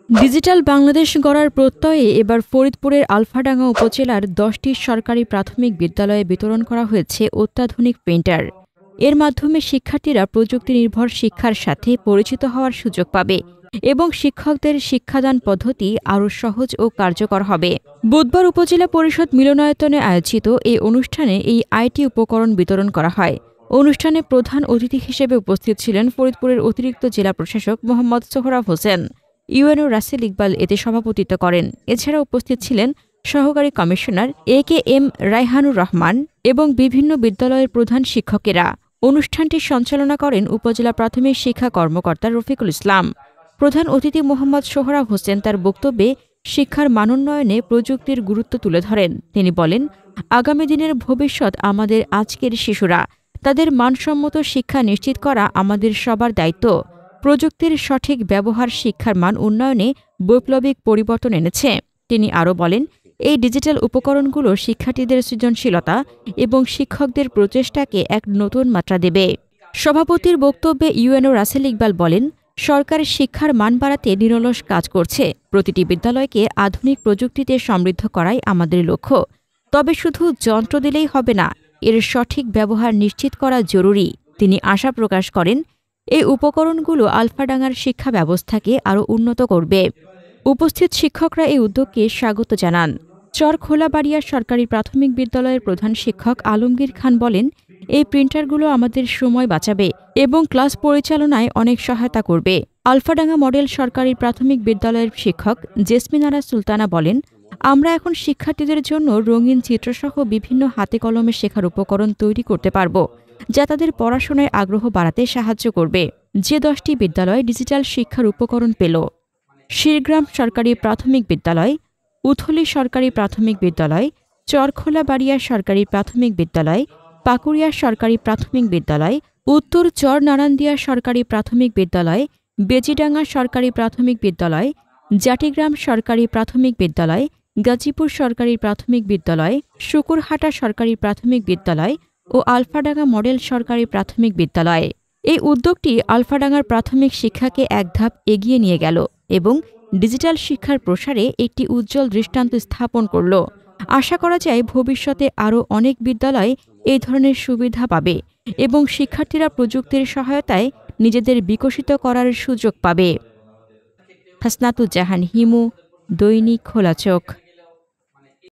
Digital Bangladesh গড়ার প্রত্যয়ে এবার ফরিদপুরের আলফাডাঙ্গা উপজেলার 10টি সরকারি প্রাথমিক বিদ্যালয়ে বিতরণ করা হয়েছে অত্যাধুনিক প্রিন্টার। এর মাধ্যমে শিক্ষার্থীরা প্রযুক্তি নির্ভর শিক্ষার সাথে পরিচিত হওয়ার সুযোগ পাবে এবং শিক্ষকদের শিক্ষাদান পদ্ধতি আরও সহজ ও কার্যকর হবে। বুধবার উপজেলা পরিষদ মিলনায়তনে আয়োজিত এই অনুষ্ঠানে এই আইটি উপকরণ বিতরণ করা হয়। অনুষ্ঠানে প্রধান অতিথি হিসেবে উপস্থিত ছিলেন ফরিদপুরের অতিরিক্ত জেলা প্রশাসক মোহাম্মদ সোহরাব হোসেন। ইউএনও রাসেল ইকবাল এতে সভাপতিত্ব করেন। এছাড়া উপস্থিত ছিলেন সহকারী কমিশনার AKM রায়হানুর রহমান এবং বিভিন্ন বিদ্যালয়ের প্রধান শিক্ষকেরা। অনুষ্ঠানটি সঞ্চালনা করেন উপজেলা প্রাথমিক শিক্ষা কর্মকর্তা রফিকুল ইসলাম। প্রধান অতিথি মোহাম্মদ সোহরাব হোসেন তার বক্তব্যে শিক্ষার মানোন্নয়নে প্রযুক্তির গুরুত্ব তুলে ধরেন। তিনি বলেন, আগামী দিনের ভবিষ্যৎ আমাদের আজকের শিশুরা। তাদের মানসম্মত শিক্ষা নিশ্চিত করা আমাদের সবার দায়িত্ব। প্রযুক্তির সঠিক ব্যবহার শিক্ষার মান উন্নয়নে বৈপ্লবিক পরিবর্তন এনেছে। তিনি আরও বলেন, এই ডিজিটাল উপকরণগুলো শিক্ষার্থীদের সৃজনশীলতা এবং শিক্ষকদের প্রচেষ্টাকে এক নতুন মাত্রা দেবে। সভাপতির বক্তব্যে ইউএনও রাসেল ইকবাল বলেন, সরকার শিক্ষার মান বাড়াতে নিরলস কাজ করছে। প্রতিটি বিদ্যালয়কে আধুনিক প্রযুক্তিতে সমৃদ্ধ করাই আমাদের লক্ষ্য। তবে শুধু যন্ত্র দিলেই হবে না, এর সঠিক ব্যবহার নিশ্চিত করা জরুরি। তিনি আশা প্রকাশ করেন, এই উপকরণগুলো আলফাডাঙ্গার শিক্ষা ব্যবস্থাকে আরও উন্নত করবে। উপস্থিত শিক্ষকরা এই উদ্যোগকে স্বাগত জানান। চরখোলাবাড়িয়া সরকারি প্রাথমিক বিদ্যালয়ের প্রধান শিক্ষক আলমগীর খান বলেন, এই প্রিন্টারগুলো আমাদের সময় বাঁচাবে এবং ক্লাস পরিচালনায় অনেক সহায়তা করবে। আলফাডাঙ্গা মডেল সরকারি প্রাথমিক বিদ্যালয়ের শিক্ষক জেসমিনারা সুলতানা বলেন, আমরা এখন শিক্ষার্থীদের জন্য রঙিন চিত্রসহ বিভিন্ন হাতে কলমে শেখার উপকরণ তৈরি করতে পারব, যা তাদের পড়াশোনায় আগ্রহ বাড়াতে সাহায্য করবে। যে 10টি বিদ্যালয় ডিজিটাল শিক্ষার উপকরণ পেল: শিরগ্রাম সরকারি প্রাথমিক বিদ্যালয়, উথলি সরকারি প্রাথমিক বিদ্যালয়, চরখোলাবাড়িয়া সরকারি প্রাথমিক বিদ্যালয়, পাকুড়িয়া সরকারি প্রাথমিক বিদ্যালয়, উত্তর চরনারান্দিয়া সরকারি প্রাথমিক বিদ্যালয়, বেজিডাঙ্গা সরকারি প্রাথমিক বিদ্যালয়, জাটিগ্রাম সরকারি প্রাথমিক বিদ্যালয়, গাজীপুর সরকারি প্রাথমিক বিদ্যালয়, শুকুরহাটা সরকারি প্রাথমিক বিদ্যালয় ও আলফাডাঙ্গা মডেল সরকারি প্রাথমিক বিদ্যালয়। এই উদ্যোগটি আলফাডাঙ্গার প্রাথমিক শিক্ষাকে এক ধাপ এগিয়ে নিয়ে গেল এবং ডিজিটাল শিক্ষার প্রসারে একটি উজ্জ্বল দৃষ্টান্ত স্থাপন করল। আশা করা যায় ভবিষ্যতে আরও অনেক বিদ্যালয় এই ধরনের সুবিধা পাবে এবং শিক্ষার্থীরা প্রযুক্তির সহায়তায় নিজেদের বিকশিত করার সুযোগ পাবে। হাসনাতুজ্জাহান হিমু, দৈনিক খোলা চোখ।